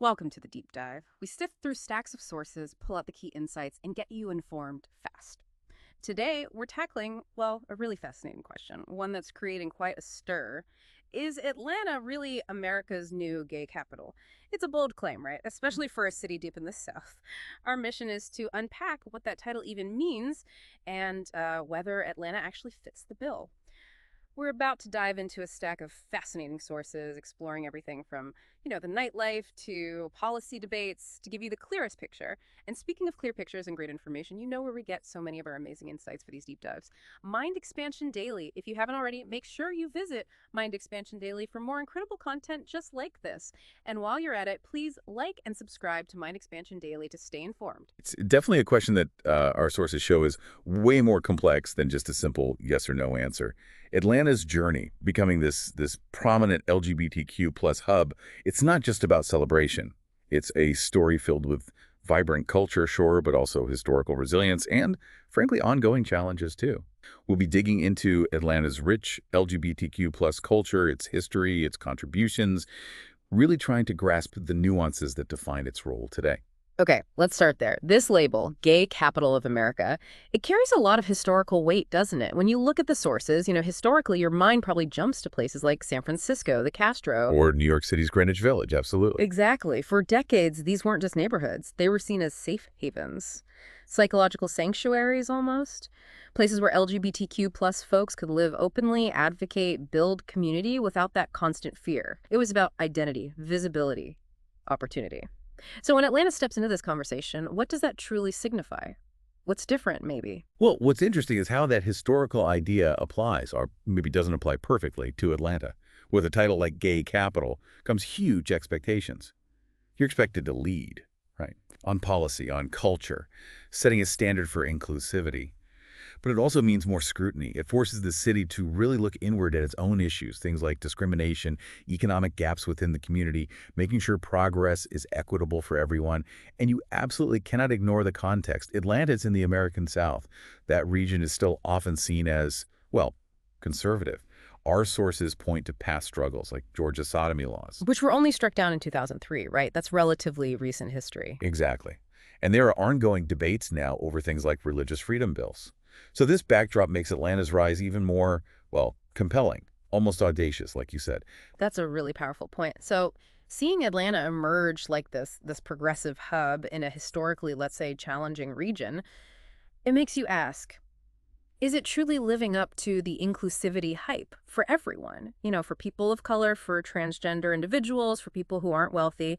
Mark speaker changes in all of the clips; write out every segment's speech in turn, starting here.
Speaker 1: Welcome to the deep dive. We sift through stacks of sources, pull out the key insights, and get you informed fast. Today, we're tackling, well, a really fascinating question, one that's creating quite a stir. Is Atlanta really America's new gay capital? It's a bold claim, right? Especially for a city deep in the South. Our mission is to unpack what that title even means and whether Atlanta actually fits the bill. We're about to dive into a stack of fascinating sources, exploring everything from, the nightlife to policy debates to give you the clearest picture. And speaking of clear pictures and great information, you know where we get so many of our amazing insights for these deep dives. Mind Expansion Daily. If you haven't already, make sure you visit Mind Expansion Daily for more incredible content just like this. And while you're at it, please like and subscribe to Mind Expansion Daily to stay informed.
Speaker 2: It's definitely a question that our sources show is way more complex than just a simple yes or no answer. Atlanta's journey, becoming this prominent LGBTQ plus hub, it's not just about celebration. It's a story filled with vibrant culture, sure, but also historical resilience and, frankly, ongoing challenges, too. We'll be digging into Atlanta's rich LGBTQ plus culture, its history, its contributions, really trying to grasp the nuances that define its role today.
Speaker 1: Okay, let's start there. This label, Gay Capital of America, it carries a lot of historical weight, doesn't it? When you look at the sources, historically, your mind probably jumps to places like San Francisco, the Castro.
Speaker 2: Or New York City's Greenwich Village, absolutely.
Speaker 1: Exactly. For decades, these weren't just neighborhoods. They were seen as safe havens, psychological sanctuaries almost, places where LGBTQ plus folks could live openly, advocate, build community without that constant fear. It was about identity, visibility, opportunity. So when Atlanta steps into this conversation, what does that truly signify? What's different, maybe?
Speaker 2: Well, what's interesting is how that historical idea applies, or maybe doesn't apply perfectly, to Atlanta. With a title like Gay Capital comes huge expectations. You're expected to lead, right? On policy, on culture, setting a standard for inclusivity. But it also means more scrutiny. It forces the city to really look inward at its own issues, things like discrimination, economic gaps within the community, making sure progress is equitable for everyone. And you absolutely cannot ignore the context. Atlanta is in the American South. That region is still often seen as, well, conservative. Our sources point to past struggles like Georgia's sodomy laws.
Speaker 1: Which were only struck down in 2003, right? That's relatively recent history.
Speaker 2: Exactly. And there are ongoing debates now over things like religious freedom bills. So this backdrop makes Atlanta's rise even more, well, compelling, almost audacious, like you said.
Speaker 1: That's a really powerful point. So seeing Atlanta emerge like this progressive hub in a historically, let's say, challenging region, it makes you ask, is it truly living up to the inclusivity hype for everyone? For people of color, for transgender individuals, for people who aren't wealthy?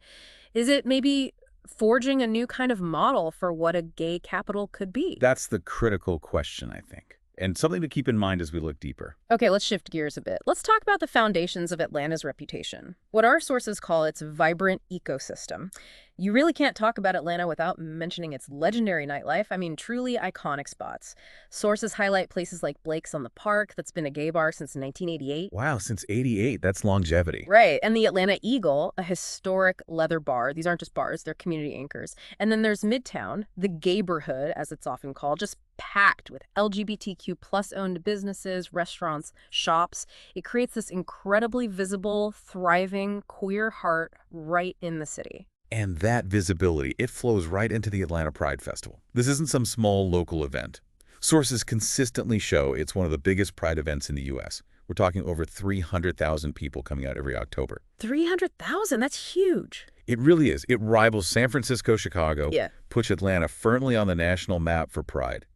Speaker 1: Is it maybe forging a new kind of model for what a gay capital could be?
Speaker 2: That's the critical question, I think, and something to keep in mind as we look deeper.
Speaker 1: Okay, let's shift gears a bit. Let's talk about the foundations of Atlanta's reputation, what our sources call its vibrant ecosystem. You really can't talk about Atlanta without mentioning its legendary nightlife. I mean, truly iconic spots. Sources highlight places like Blake's on the Park, that's been a gay bar since 1988.
Speaker 2: Wow, since '88, that's longevity.
Speaker 1: Right, and the Atlanta Eagle, a historic leather bar. These aren't just bars, they're community anchors. And then there's Midtown, the gayborhood, as it's often called, just packed with LGBTQ plus owned businesses, restaurants, shops. It creates this incredibly visible, thriving, queer heart right in the city.
Speaker 2: And that visibility, it flows right into the Atlanta Pride Festival. This isn't some small local event. Sources consistently show it's one of the biggest Pride events in the U.S. We're talking over 300,000 people coming out every October.
Speaker 1: 300,000? That's huge.
Speaker 2: It really is. It rivals San Francisco, Chicago,
Speaker 1: Yeah.
Speaker 2: puts Atlanta firmly on the national map for Pride.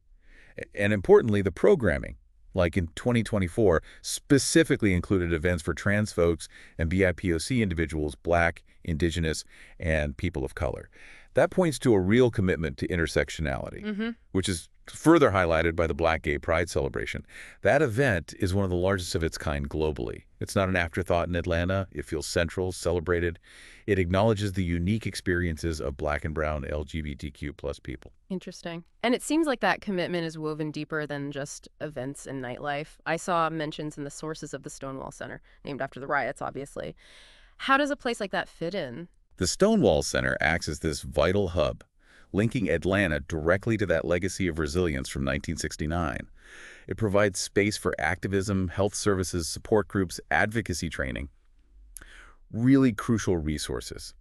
Speaker 2: And importantly, the programming, like in 2024, specifically included events for trans folks and BIPOC individuals, Black, Indigenous, and people of color. That points to a real commitment to intersectionality, which is further highlighted by the Black Gay Pride celebration. That event is one of the largest of its kind globally. It's not an afterthought in Atlanta. It feels central, celebrated. It acknowledges the unique experiences of Black and brown LGBTQ plus people.
Speaker 1: Interesting. And it seems like that commitment is woven deeper than just events and nightlife. I saw mentions in the sources of the Stonewall Center, named after the riots, obviously. How does a place like that fit in?
Speaker 2: The Stonewall Center acts as this vital hub, linking Atlanta directly to that legacy of resilience from 1969. It provides space for activism, health services, support groups, advocacy training. Really crucial resources.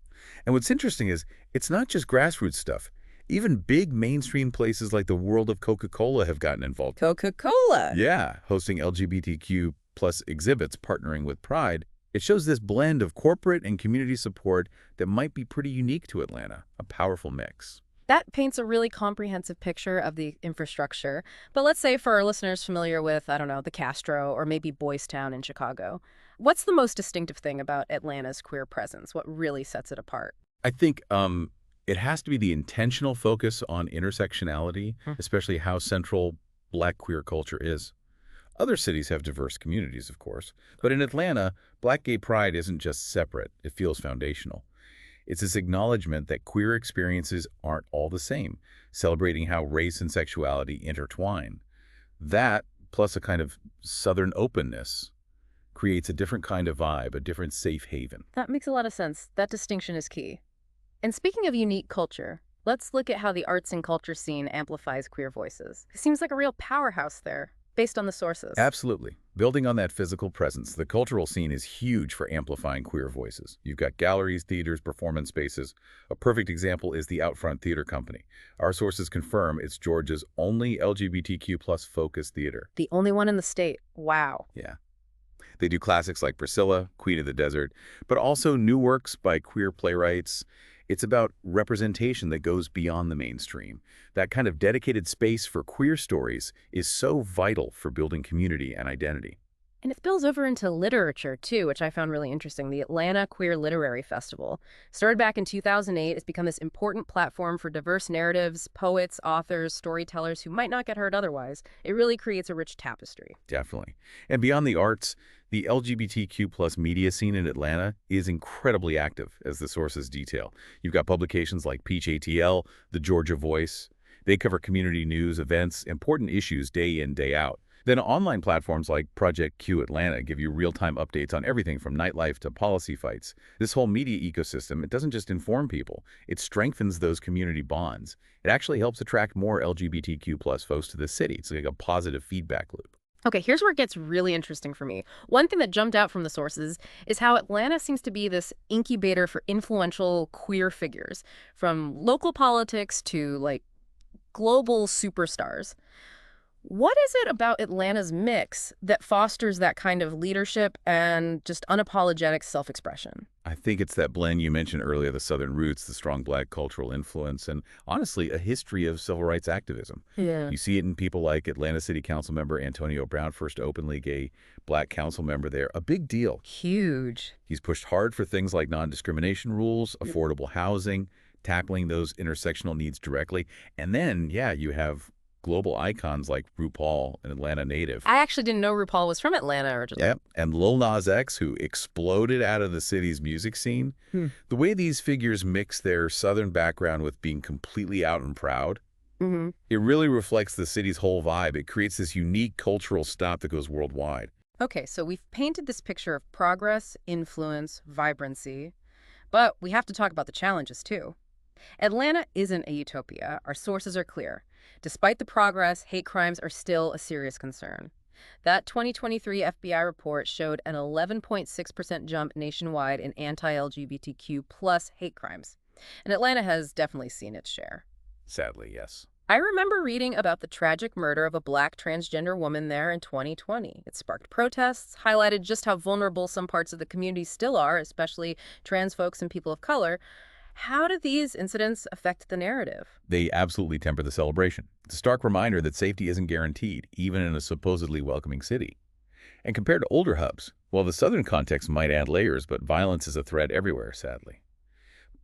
Speaker 2: And what's interesting is it's not just grassroots stuff. Even big mainstream places like the world of Coca-Cola have gotten involved.
Speaker 1: Coca-Cola.
Speaker 2: Yeah, hosting LGBTQ plus exhibits, partnering with Pride. It shows this blend of corporate and community support that might be pretty unique to Atlanta, a powerful mix.
Speaker 1: That paints a really comprehensive picture of the infrastructure. But let's say for our listeners familiar with, I don't know, the Castro or maybe Boys Town in Chicago, what's the most distinctive thing about Atlanta's queer presence? What really sets it apart?
Speaker 2: I think it has to be the intentional focus on intersectionality,
Speaker 1: Hmm.
Speaker 2: especially how central Black queer culture is. Other cities have diverse communities, of course, but in Atlanta, Black gay pride isn't just separate, it feels foundational. It's this acknowledgement that queer experiences aren't all the same, celebrating how race and sexuality intertwine. That, plus a kind of Southern openness, creates a different kind of vibe, a different safe haven.
Speaker 1: That makes a lot of sense. That distinction is key. And speaking of unique culture, let's look at how the arts and culture scene amplifies queer voices. It seems like a real powerhouse there, based on the sources.
Speaker 2: Absolutely. Building on that physical presence, the cultural scene is huge for amplifying queer voices. You've got galleries, theaters, performance spaces. A perfect example is the Outfront Theater Company. Our sources confirm it's Georgia's only LGBTQ plus focused theater.
Speaker 1: The only one in the state. Wow.
Speaker 2: Yeah. They do classics like Priscilla, Queen of the Desert, but also new works by queer playwrights. It's about representation that goes beyond the mainstream. That kind of dedicated space for queer stories is so vital for building community and identity.
Speaker 1: And it spills over into literature, too, which I found really interesting. The Atlanta Queer Literary Festival. Started back in 2008, it's become this important platform for diverse narratives, poets, authors, storytellers who might not get heard otherwise. It really creates a rich tapestry.
Speaker 2: Definitely. And beyond the arts, the LGBTQ plus media scene in Atlanta is incredibly active, as the sources detail. You've got publications like Peach ATL, The Georgia Voice. They cover community news, events, important issues day in, day out. Then online platforms like Project Q Atlanta give you real-time updates on everything from nightlife to policy fights. This whole media ecosystem, it doesn't just inform people, it strengthens those community bonds. It actually helps attract more LGBTQ plus folks to the city. It's like a positive feedback loop.
Speaker 1: Okay, here's where it gets really interesting for me. One thing that jumped out from the sources is how Atlanta seems to be this incubator for influential queer figures, from local politics to, like, global superstars. What is it about Atlanta's mix that fosters that kind of leadership and just unapologetic self-expression?
Speaker 2: I think it's that blend you mentioned earlier, the Southern roots, the strong Black cultural influence, and honestly, a history of civil rights activism.
Speaker 1: Yeah.
Speaker 2: You see it in people like Atlanta City Council member Antonio Brown, first openly gay Black council member there. A big deal.
Speaker 1: Huge.
Speaker 2: He's pushed hard for things like non-discrimination rules, affordable housing, tackling those intersectional needs directly. And then, yeah, you have global icons like RuPaul, an Atlanta native.
Speaker 1: I actually didn't know RuPaul was from Atlanta originally.
Speaker 2: Yep, and Lil Nas X, who exploded out of the city's music scene.
Speaker 1: Hmm.
Speaker 2: The way these figures mix their Southern background with being completely out and proud,
Speaker 1: Mm-hmm.
Speaker 2: it really reflects the city's whole vibe. It creates this unique cultural stop that goes worldwide.
Speaker 1: Okay, so we've painted this picture of progress, influence, vibrancy, but we have to talk about the challenges too. Atlanta isn't a utopia. Our sources are clear. Despite the progress, hate crimes are still a serious concern. That 2023 FBI report showed an 11.6% jump nationwide in anti-LGBTQ plus hate crimes. And Atlanta has definitely seen its share.
Speaker 2: Sadly, yes.
Speaker 1: I remember reading about the tragic murder of a Black transgender woman there in 2020. It sparked protests, highlighted just how vulnerable some parts of the community still are, especially trans folks and people of color. How do these incidents affect the narrative?
Speaker 2: They absolutely temper the celebration. It's a stark reminder that safety isn't guaranteed, even in a supposedly welcoming city. And compared to older hubs, well, the Southern context might add layers, but violence is a threat everywhere, sadly.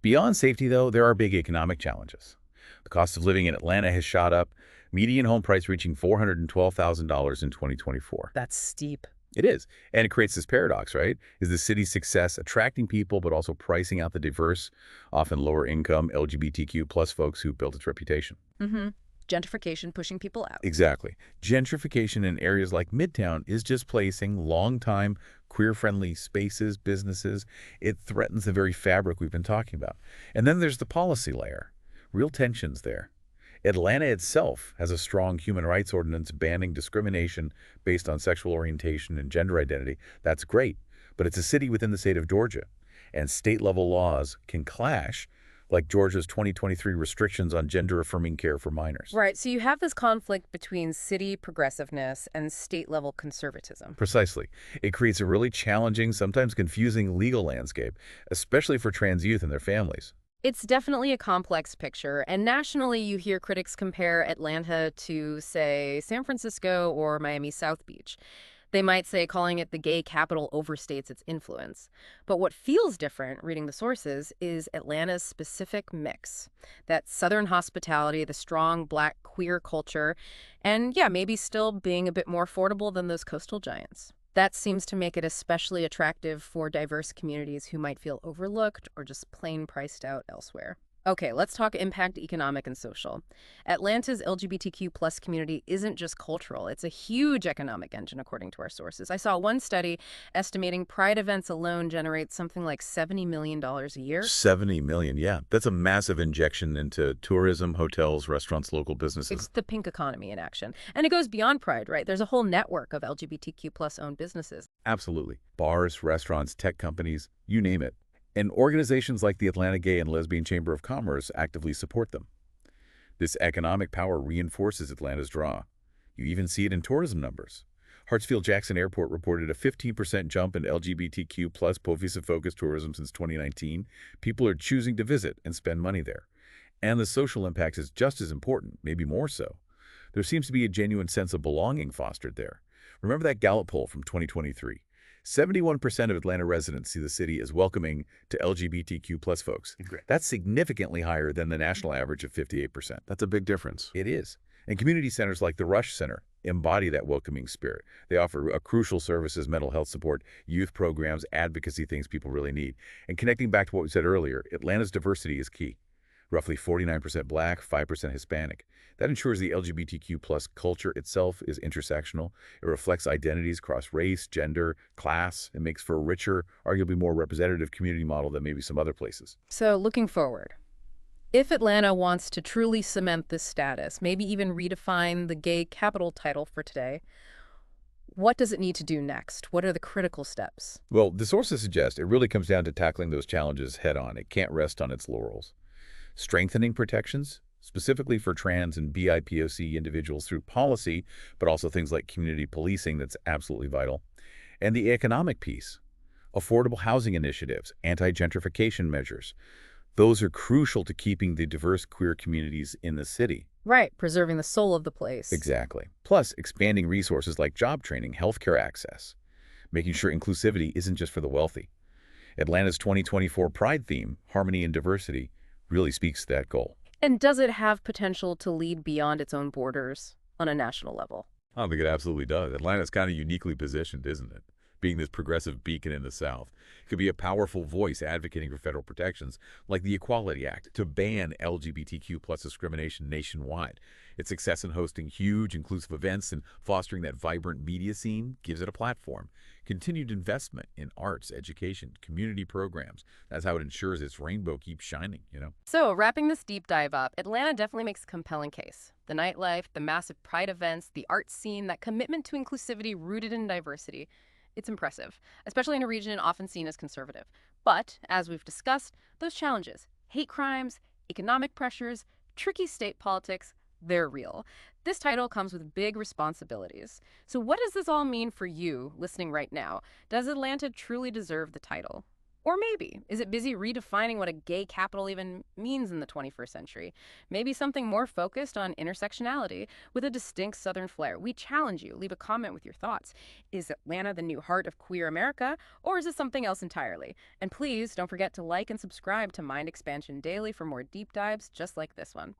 Speaker 2: Beyond safety, though, there are big economic challenges. The cost of living in Atlanta has shot up, median home price reaching $412,000 in 2024.
Speaker 1: That's steep.
Speaker 2: It is. And it creates this paradox, right? Is the city's success attracting people, but also pricing out the diverse, often lower income LGBTQ plus folks who built its reputation?
Speaker 1: Mm-hmm. Gentrification pushing people out.
Speaker 2: Exactly. Gentrification in areas like Midtown is displacing longtime queer-friendly spaces, businesses. It threatens the very fabric we've been talking about. And then there's the policy layer. Real tensions there. Atlanta itself has a strong human rights ordinance banning discrimination based on sexual orientation and gender identity. That's great, but it's a city within the state of Georgia. and state-level laws can clash, like Georgia's 2023 restrictions on gender-affirming care for minors.
Speaker 1: Right, so you have this conflict between city progressiveness and state-level conservatism.
Speaker 2: Precisely. It creates a really challenging, sometimes confusing legal landscape, especially for trans youth and their families.
Speaker 1: It's definitely a complex picture, and nationally you hear critics compare Atlanta to, say, San Francisco or Miami South Beach. They might say calling it the gay capital overstates its influence. But what feels different, reading the sources, is Atlanta's specific mix. That Southern hospitality, the strong Black queer culture, and yeah, maybe still being a bit more affordable than those coastal giants. That seems to make it especially attractive for diverse communities who might feel overlooked or just plain priced out elsewhere. Okay, let's talk impact economic and social. Atlanta's LGBTQ plus community isn't just cultural, it's a huge economic engine, according to our sources. I saw one study estimating pride events alone generate something like $70 million a year.
Speaker 2: 70 million, yeah. That's a massive injection into tourism, hotels, restaurants, local
Speaker 1: It's
Speaker 2: businesses.
Speaker 1: the pink economy in action. And it goes beyond pride, right? There's a whole network of LGBTQ plus owned businesses.
Speaker 2: Absolutely. Bars, restaurants, tech companies, you name it. And organizations like the Atlanta Gay and Lesbian Chamber of Commerce actively support them. This economic power reinforces Atlanta's draw. You even see it in tourism numbers. Hartsfield-Jackson Airport reported a 15% jump in LGBTQ plus visa-focused tourism since 2019. People are choosing to visit and spend money there. And the social impact is just as important, maybe more so. There seems to be a genuine sense of belonging fostered there. Remember that Gallup poll from 2023? 71% of Atlanta residents see the city as welcoming to LGBTQ plus folks.
Speaker 3: Great.
Speaker 2: That's significantly higher than the national average of 58%.
Speaker 3: That's a big difference.
Speaker 2: It is. And community centers like the Rush Center embody that welcoming spirit. They offer a crucial services, mental health support, youth programs, advocacy, things people really need. And connecting back to what we said earlier, Atlanta's diversity is key. Roughly 49% Black, 5% Hispanic. That ensures the LGBTQ plus culture itself is intersectional. It reflects identities across race, gender, class. It makes for a richer, arguably more representative community model than maybe some other places.
Speaker 1: So, looking forward, if Atlanta wants to truly cement this status, maybe even redefine the gay capital title for today, what does it need to do next? What are the critical steps?
Speaker 2: Well, the sources suggest it really comes down to tackling those challenges head on. It can't rest on its laurels. Strengthening protections, specifically for trans and BIPOC individuals through policy, but also things like community policing that's absolutely vital. And the economic piece, affordable housing initiatives, anti-gentrification measures. Those are crucial to keeping the diverse queer communities in the city.
Speaker 1: Right, preserving the soul of the place.
Speaker 2: Exactly. Plus, expanding resources like job training, healthcare access, making sure inclusivity isn't just for the wealthy. Atlanta's 2024 Pride theme, Harmony and Diversity, really speaks to that goal.
Speaker 1: And does it have potential to lead beyond its own borders on a national level?
Speaker 2: I think it absolutely does. Atlanta's kind of uniquely positioned, isn't it? Being this progressive beacon in the South. It could be a powerful voice advocating for federal protections like the Equality Act to ban LGBTQ plus discrimination nationwide. Its success in hosting huge inclusive events and fostering that vibrant media scene gives it a platform. Continued investment in arts, education, community programs. That's how it ensures its rainbow keeps shining.
Speaker 1: So, wrapping this deep dive up, Atlanta definitely makes a compelling case. The nightlife, the massive pride events, the art scene, that commitment to inclusivity rooted in diversity. It's impressive, especially in a region often seen as conservative. But, as we've discussed, those challenges, hate crimes, economic pressures, tricky state politics, they're real. This title comes with big responsibilities. So what does this all mean for you listening right now? Does Atlanta truly deserve the title? Or maybe, is it busy redefining what a gay capital even means in the 21st century? Maybe something more focused on intersectionality with a distinct Southern flair. We challenge you. Leave a comment with your thoughts. Is Atlanta the new heart of queer America, or is it something else entirely? And please don't forget to like and subscribe to Mind Expansion Daily for more deep dives just like this one.